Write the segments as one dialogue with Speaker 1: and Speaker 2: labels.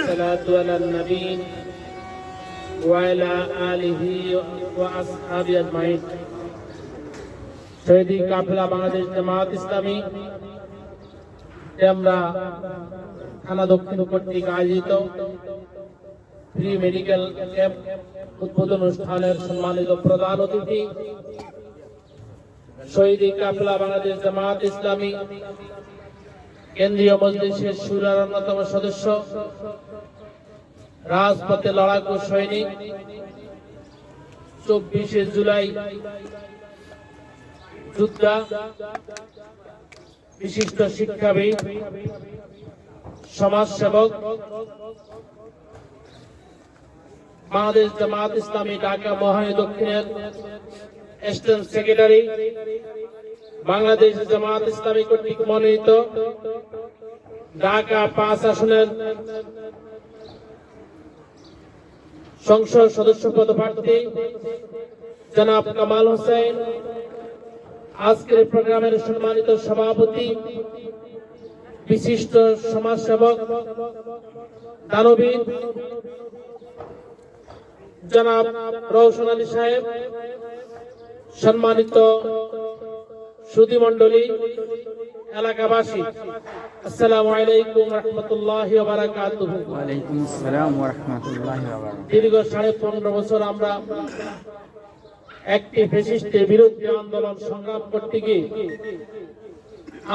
Speaker 1: الصلاة على النبي وعلى آله وأصحابه أجمعين। শহীদ কাফেলা বাংলাদেশ জামাত ইসলামী আমরা থানা দক্ষিণ কর্তৃক আয়োজিত ফ্রি মেডিকেল ক্যাম্প উদ্বোধন অনুষ্ঠানের সম্মানিত প্রধান অতিথি শহীদ কাফেলা বাংলাদেশ জামাত ইসলামী কেন্দ্রীয় মজলিসের শুরার অন্যতম সদস্য, রাজপথে লড়াকু সৈনিক, 24শে জুলাই যোদ্ধা, বিশিষ্ট শিক্ষাবিদ, সমাজসেবক, বাংলাদেশ জামাত ইসলামী ঢাকা মহানগর দক্ষিণের অ্যাসিস্ট্যান্ট সেক্রেটারি, বাংলাদেশ জামাত ইসলামী কর্তৃক মনোনীত ঢাকা 5 আসনের সংসদ সদস্য পদপ্রার্থী জনাব কামাল হোসেন, আজকের প্রোগ্রামের সম্মানিত সভাপতি, বিশিষ্ট সমাজসেবক, দানবীর জনাব রওশন আলী সাহেব, সম্মানিত সুধীমণ্ডলী, এলাকাবাসী, আসসালামু আলাইকুম ওয়া রাহমাতুল্লাহি ওয়া বারাকাতুহু।
Speaker 2: ওয়া আলাইকুম আসসালাম ওয়া রাহমাতুল্লাহি ওয়া বারাকাতুহু।
Speaker 1: দীর্ঘ 15.5 বছর আমরা একটি ফ্যাসিস্টের বিরুদ্ধে আন্দোলন সংগ্রাম করতে গিয়ে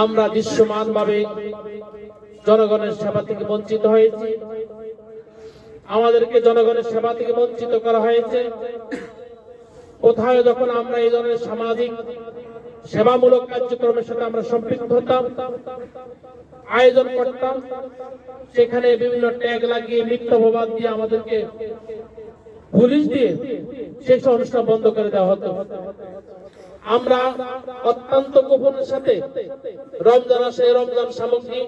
Speaker 1: আমরা দৃশ্যমানভাবে জনগণের সেবা থেকে বঞ্চিত হয়েছি। আমাদেরকে জনগণের সেবা থেকে বঞ্চিত করা হয়েছে। কোথায় যখন আমরা এই ধরনের সামাজিক সেবামূলক কার্যক্রমের সাথে আমরা সম্পৃক্ত হতাম, আয়োজন করতাম, সেখানে বিভিন্ন ট্যাগ লাগিয়ে মিথ্যা অপবাদ দিয়ে আমাদেরকে পুলিশ দিয়ে সেই অনুষ্ঠান বন্ধ করে দেওয়া হতো। আমরা অত্যন্ত গোপনের সাথে রমজান আসে, রমজান সামগ্রী,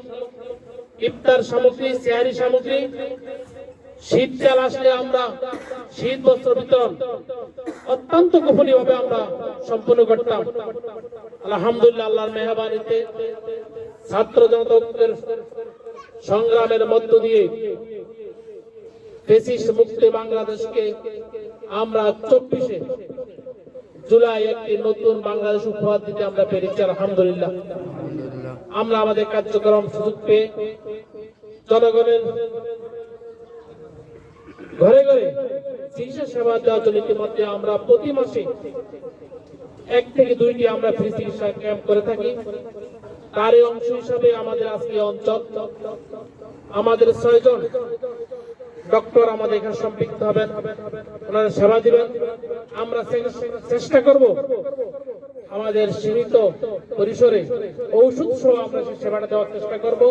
Speaker 1: ইফতার সামগ্রী, সেহারি সামগ্রী, শীতকাল আসলে আমরা শীত বস্ত্র বিতরণ অত্যন্ত গোপনীয় ভাবে আমরা সম্পন্ন করতাম। আলহামদুলিল্লাহ, আল্লাহর মেহরবানিতে ছাত্র জনতার সংগ্রামের মধ্য দিয়ে ফ্যাসিস্ট মুক্ত বাংলাদেশকে আমরা 24শে জুলাই একটি নতুন বাংলাদেশ উপহার দিতে আমরা পেরেছি। আলহামদুলিল্লাহ, আমরা আমাদের কার্যক্রম সুযোগ পেয়ে জনগণের ঘরে ঘরে চিকিৎসা সেবা দেওয়ার জন্য ইতিমধ্যে আমরা প্রতি মাসে 1 থেকে 2টি আমরা ফ্রি চিকিৎসা ক্যাম্প করে থাকি। তারই অংশ হিসাবে আমাদের আজকে অঞ্চল আমাদের 6 জন ডক্টর আমাদের এখানে সম্পৃক্ত হবেন, ওনারা সেবা দিবেন। আমরা চেষ্টা করব আমাদের সীমিত পরিসরে ঔষধ সহ আমরা সেই সেবাটা দেওয়ার চেষ্টা করব।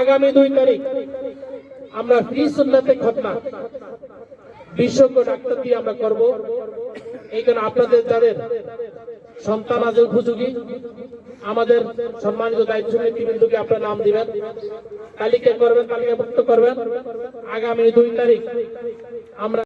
Speaker 1: আগামী 2 তারিখ আমরা ফ্রি সুন্নাতে খতনা বিশেষজ্ঞ ডাক্তার দিয়ে আমরা করব। এইখানে আপনাদের যাদের সন্তান আছে উপযোগী, আমাদের সম্মানিত দায়িত্ব ব্যক্তিবৃন্দকে আপনার নাম দিবেন, তালিকা করবেন, তালিকাভুক্ত করবেন। আগামী 2 তারিখ আমরা